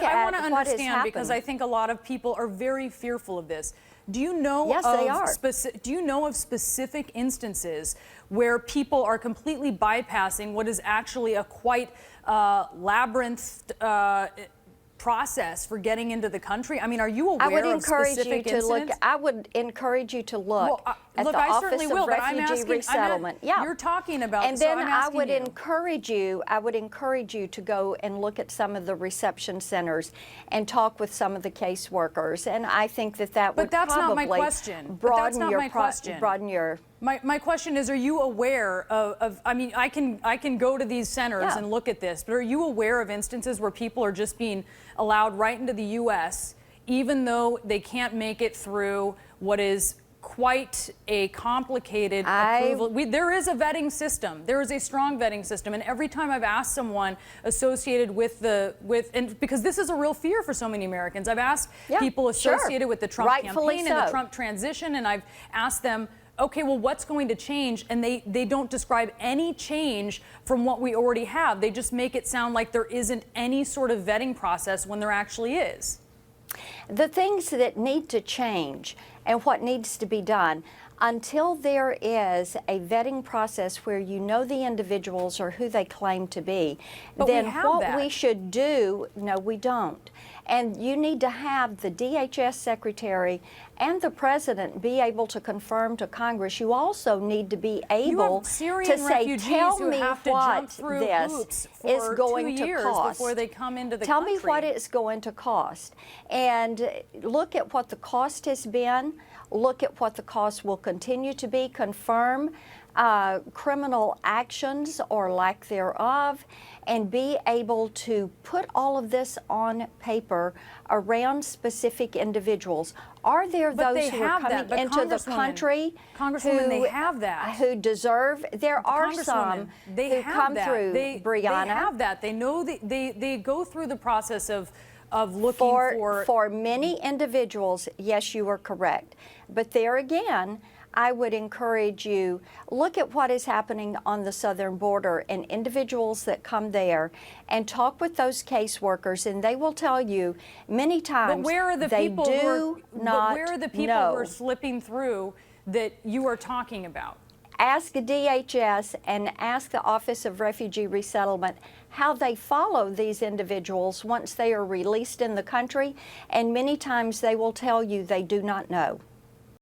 look at what is understand because I happening. think a lot of people are very fearful of this. Do you know Yes, they are. do you know of specific instances where people are completely bypassing what is actually a quite labyrinth process for getting into the country? I mean, are you I would aware of encourage you specific to look. incidents? I would encourage you to look at Look, the I Office certainly of will, but I'm Refugee asking, Resettlement. Yeah, you're talking about, and so then I'm I asking would you. encourage you. I would encourage you to go and look at some of the reception centers and talk with some of the caseworkers. And I think that that would But that's not probably my question. But broaden that's not your my question. broaden your. My question is, are you aware of I mean, I can go to these centers Yeah. and look at this, but are you aware of instances where people are just being allowed right into the U.S., even though they can't make it through what is quite a complicated approval? There is a vetting system. There is a strong vetting system. And every time I've asked someone associated with and because this is a real fear for so many Americans, I've asked people associated with the Trump Rightfully campaign and the so. Trump transition, and I've asked them, okay, well, what's going to change? And they don't describe any change from what we already have. They just make it sound like there isn't any sort of vetting process when there actually is. The things that need to change and what needs to be done, until there is a vetting process where you know the individuals or who they claim to be, But then we have what that. we should do, no, we don't. And you need to have the DHS secretary and the president be able to confirm to Congress. You also need to be able to Syrian say, refugees tell who me have to what jump through this hoops is for going 2 to years cost. before they come into the Tell country. me what it's going to cost. And look at what the cost has been. Look at what the cost will continue to be. Confirm criminal actions or lack thereof, and be able to put all of this on paper around specific individuals. Are there But those they who are have that. coming But into the Congresswoman, country Congresswoman, they have that. who deserve? There are some they who have come that. through, Brianna. They have that. They know they go through the process of looking For many individuals, yes, you are correct. But there again, I would encourage you, look at what is happening on the southern border and individuals that come there, and talk with those caseworkers, and they will tell you many times But where are the they people do not where are the people know. who are slipping through that you are talking about? Ask the DHS and ask the Office of Refugee Resettlement how they follow these individuals once they are released in the country, and many times they will tell you they do not know.